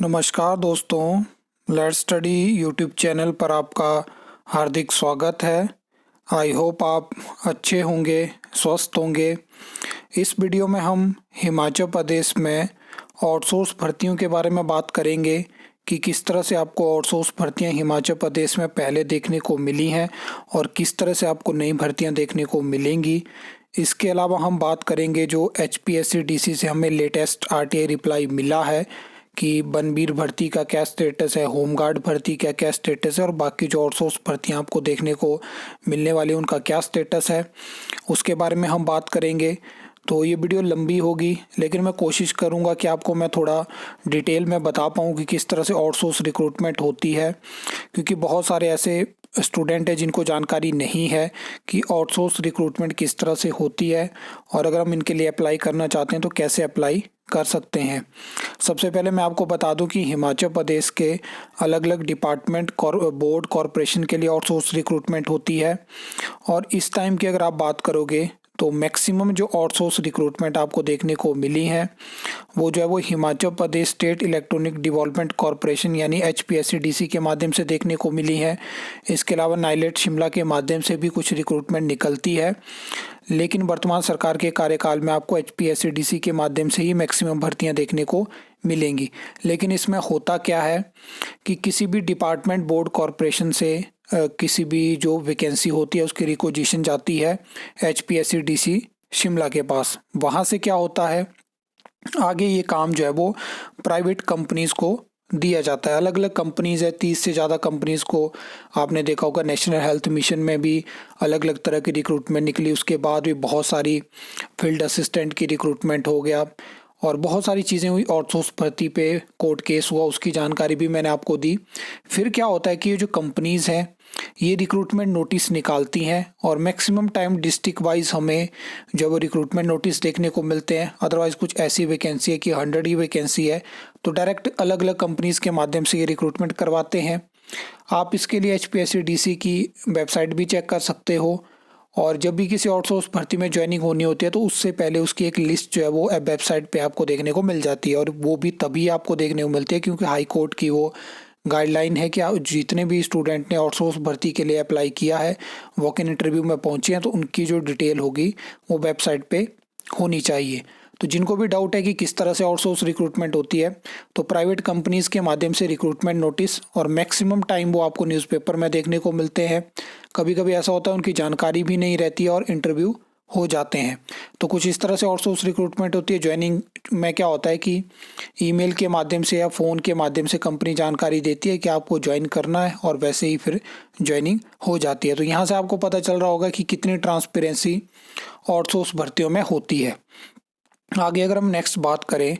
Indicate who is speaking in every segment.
Speaker 1: नमस्कार दोस्तों, let's study YouTube channel पर आपका हार्दिक स्वागत है। आई होप आप अच्छे होंगे, स्वस्थ होंगे। इस वीडियो में हम हिमाचल प्रदेश में आउटसोर्स भर्तियों के बारे में बात करेंगे कि किस तरह से आपको आउटसोर्स भर्तियां हिमाचल प्रदेश में पहले देखने को मिली हैं और किस तरह से आपको नई भर्तियां देखने को मिलेंगी। इसके अलावा हम बात करेंगे जो HPSC-DC से हमें लेटेस्ट RTI रिप्लाई मिला है कि बनबीर भर्ती का क्या स्टेटस है, होमगार्ड भर्ती का क्या स्टेटस है और बाकी जो आउटसोर्स भर्तियां आपको देखने को मिलने वाली उनका क्या स्टेटस है, उसके बारे में हम बात करेंगे। तो ये वीडियो लंबी होगी, लेकिन मैं कोशिश करूंगा कि आपको मैं थोड़ा डिटेल में बता पाऊँ कि किस तरह से आउटसोर्स रिक्रूटमेंट होती है, क्योंकि बहुत सारे ऐसे स्टूडेंट हैं जिनको जानकारी नहीं है कि आउटसोर्स रिक्रूटमेंट किस तरह से होती है और अगर हम इनके लिए अप्लाई करना चाहते हैं तो कैसे अप्लाई कर सकते हैं। सबसे पहले मैं आपको बता दूं कि हिमाचल प्रदेश के अलग अलग डिपार्टमेंट बोर्ड कॉरपोरेशन के लिए आउटसोर्स रिक्रूटमेंट होती है और इस टाइम की अगर आप बात करोगे तो मैक्सिमम जो आउटसोर्स रिक्रूटमेंट आपको देखने को मिली है वो जो है वो Himachal Pradesh state electronic development corporation यानी HPSC-DC के माध्यम से देखने को मिली है। इसके अलावा नाइलेट शिमला के माध्यम से भी कुछ रिक्रूटमेंट निकलती है, लेकिन वर्तमान सरकार के कार्यकाल में आपको HPSC-DC के माध्यम से ही मैक्सिमम भर्तियां देखने को मिलेंगी। लेकिन इसमें होता क्या है कि किसी भी डिपार्टमेंट बोर्ड कॉरपोरेशन से किसी भी जो वैकेंसी होती है उसकी रिक्वेजिशन जाती है HPSC-DC शिमला के पास। वहाँ से क्या होता है, आगे ये काम जो है वो प्राइवेट कंपनीज़ को दिया जाता है। अलग अलग कंपनीज़ है, 30 से ज़्यादा कंपनीज़ को आपने देखा होगा। नेशनल हेल्थ मिशन में भी अलग अलग तरह की रिक्रूटमेंट निकली, उसके बाद भी बहुत सारी फील्ड असिस्टेंट की रिक्रूटमेंट हो गया और बहुत सारी चीज़ें हुई। आउटसोर्स भर्ती पे कोर्ट केस हुआ, उसकी जानकारी भी मैंने आपको दी। फिर क्या होता है कि ये जो कंपनीज़ हैं ये रिक्रूटमेंट नोटिस निकालती हैं और मैक्सिमम टाइम डिस्ट्रिक्ट वाइज हमें जब रिक्रूटमेंट नोटिस देखने को मिलते हैं। अदरवाइज़ कुछ ऐसी वैकेंसी है कि 100 ही वैकेंसी है तो डायरेक्ट अलग अलग कंपनीज़ के माध्यम से ये रिक्रूटमेंट करवाते हैं। आप इसके लिए HPSC-DC की वेबसाइट भी चेक कर सकते हो और जब भी किसी आउटसोर्स भर्ती में ज्वाइनिंग होनी होती है तो उससे पहले उसकी एक लिस्ट जो है वो वेबसाइट पे आपको देखने को मिल जाती है और वो भी तभी आपको देखने को मिलती है क्योंकि हाई कोर्ट की वो गाइडलाइन है कि जितने भी स्टूडेंट ने आउटसोर्स भर्ती के लिए अप्लाई किया है, वॉक इन इंटरव्यू में पहुंचे हैं, तो उनकी जो डिटेल होगी वो वेबसाइट पे होनी चाहिए। तो जिनको भी डाउट है कि किस तरह से आउटसोर्स रिक्रूटमेंट होती है, तो प्राइवेट कंपनीज़ के माध्यम से रिक्रूटमेंट नोटिस और मैक्सिमम टाइम वो आपको न्यूज़पेपर में देखने को मिलते हैं। कभी कभी ऐसा होता है उनकी जानकारी भी नहीं रहती है और इंटरव्यू हो जाते हैं। तो कुछ इस तरह से आउटसोर्स रिक्रूटमेंट होती है। ज्वाइनिंग में क्या होता है कि ईमेल के माध्यम से या फ़ोन के माध्यम से कंपनी जानकारी देती है कि आपको ज्वाइन करना है और वैसे ही फिर ज्वाइनिंग हो जाती है। तो यहाँ से आपको पता चल रहा होगा कि कितनी ट्रांसपेरेंसी आउटसोर्स भर्तियों में होती है। आगे अगर हम नेक्स्ट बात करें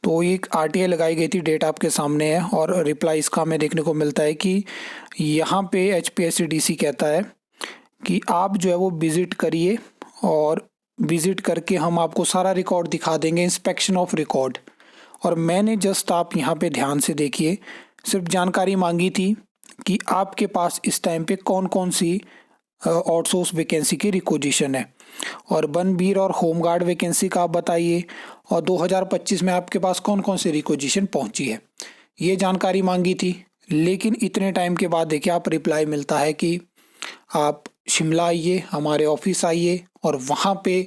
Speaker 1: तो एक RTI लगाई गई थी, डेट आपके सामने है और रिप्लाई इसका हमें देखने को मिलता है कि यहाँ पे HPSC-DC कहता है कि आप जो है वो विज़िट करिए और विज़िट करके हम आपको सारा रिकॉर्ड दिखा देंगे, इंस्पेक्शन ऑफ रिकॉर्ड। और मैंने जस्ट आप यहाँ पे ध्यान से देखिए, सिर्फ जानकारी मांगी थी कि आपके पास इस टाइम पे कौन कौन सी आउटसोर्स वैकेंसी की रिक्वेजिशन है और बनबीर और होमगार्ड वैकेंसी का आप बताइए और 2025 में आपके पास कौन कौन सी रिक्वेजिशन पहुंची है, ये जानकारी मांगी थी। लेकिन इतने टाइम के बाद देखिए आप रिप्लाई मिलता है कि आप शिमला आइए, हमारे ऑफिस आइए और वहाँ पे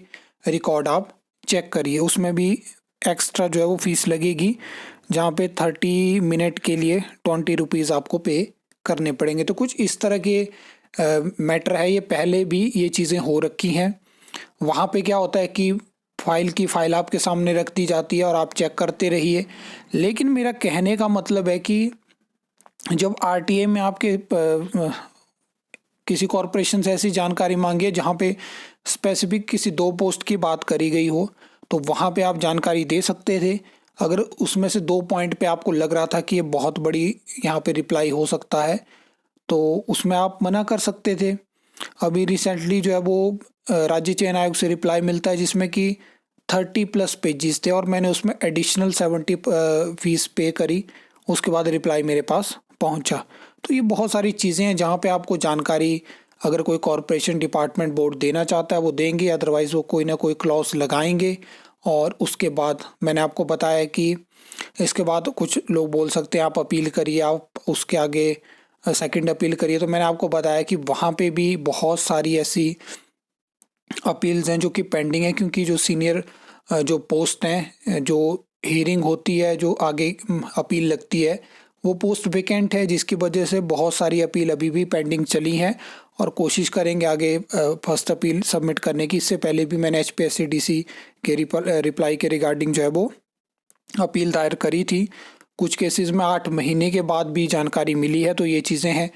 Speaker 1: रिकॉर्ड आप चेक करिए। उसमें भी एक्स्ट्रा जो है वो फीस लगेगी, जहाँ पे 30 मिनट के लिए 20 रुपीज़ आपको पे करने पड़ेंगे। तो कुछ इस तरह के मैटर है। ये पहले भी ये चीज़ें हो रखी हैं। वहाँ पे क्या होता है कि फाइल आपके सामने रख दी जाती है और आप चेक करते रहिए। लेकिन मेरा कहने का मतलब है कि जब RTI में आपके किसी कॉरपोरेशन से ऐसी जानकारी मांगी है जहाँ पे स्पेसिफिक किसी 2 पोस्ट की बात करी गई हो, तो वहाँ पे आप जानकारी दे सकते थे। अगर उसमें से 2 पॉइंट पे आपको लग रहा था कि ये बहुत बड़ी यहाँ पे रिप्लाई हो सकता है तो उसमें आप मना कर सकते थे। अभी रिसेंटली जो है वो राज्य चयन आयोग से रिप्लाई मिलता है जिसमें कि 30+ पेजेस थे और मैंने उसमें एडिशनल 70 फीस पे करी, उसके बाद रिप्लाई मेरे पास पहुंचा। तो ये बहुत सारी चीज़ें हैं जहाँ पे आपको जानकारी अगर कोई कॉरपोरेशन डिपार्टमेंट बोर्ड देना चाहता है वो देंगे, अदरवाइज़ वो कोई ना कोई क्लॉज लगाएंगे और उसके बाद मैंने आपको बताया कि इसके बाद कुछ लोग बोल सकते हैं आप अपील करिए, आप उसके आगे सेकंड अपील करिए। तो मैंने आपको बताया कि वहाँ पे भी बहुत सारी ऐसी अपील्स हैं जो कि पेंडिंग है, क्योंकि जो सीनियर जो पोस्ट हैं, जो हियरिंग होती है, जो आगे अपील लगती है, वो पोस्ट वेकेंट है, जिसकी वजह से बहुत सारी अपील अभी भी पेंडिंग चली हैं और कोशिश करेंगे आगे फर्स्ट अपील सबमिट करने की। इससे पहले भी मैंने HPSC-DC के रिप्लाई के रिगार्डिंग जो है वो अपील दायर करी थी। कुछ केसेस में 8 महीने के बाद भी जानकारी मिली है। तो ये चीज़ें हैं,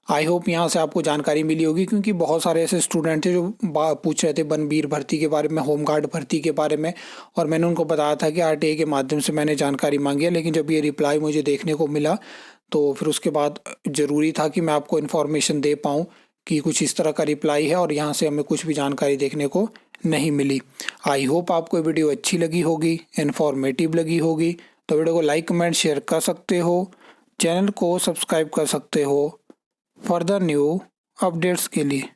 Speaker 1: आई होप यहाँ से आपको जानकारी मिली होगी, क्योंकि बहुत सारे ऐसे स्टूडेंट थे जो पूछ रहे थे बनबीर भर्ती के बारे में, होमगार्ड भर्ती के बारे में, और मैंने उनको बताया था कि RTA के माध्यम से मैंने जानकारी मांगी है। लेकिन जब ये रिप्लाई मुझे देखने को मिला तो फिर उसके बाद ज़रूरी था कि मैं आपको इन्फॉर्मेशन दे पाऊँ कि कुछ इस तरह का रिप्लाई है और यहाँ से हमें कुछ भी जानकारी देखने को नहीं मिली। आई होप आपको ये वीडियो अच्छी लगी होगी, इन्फॉर्मेटिव लगी होगी। तो वीडियो को लाइक, कमेंट, शेयर कर सकते हो, चैनल को सब्सक्राइब कर सकते हो फर्दर न्यू अपडेट्स के लिए।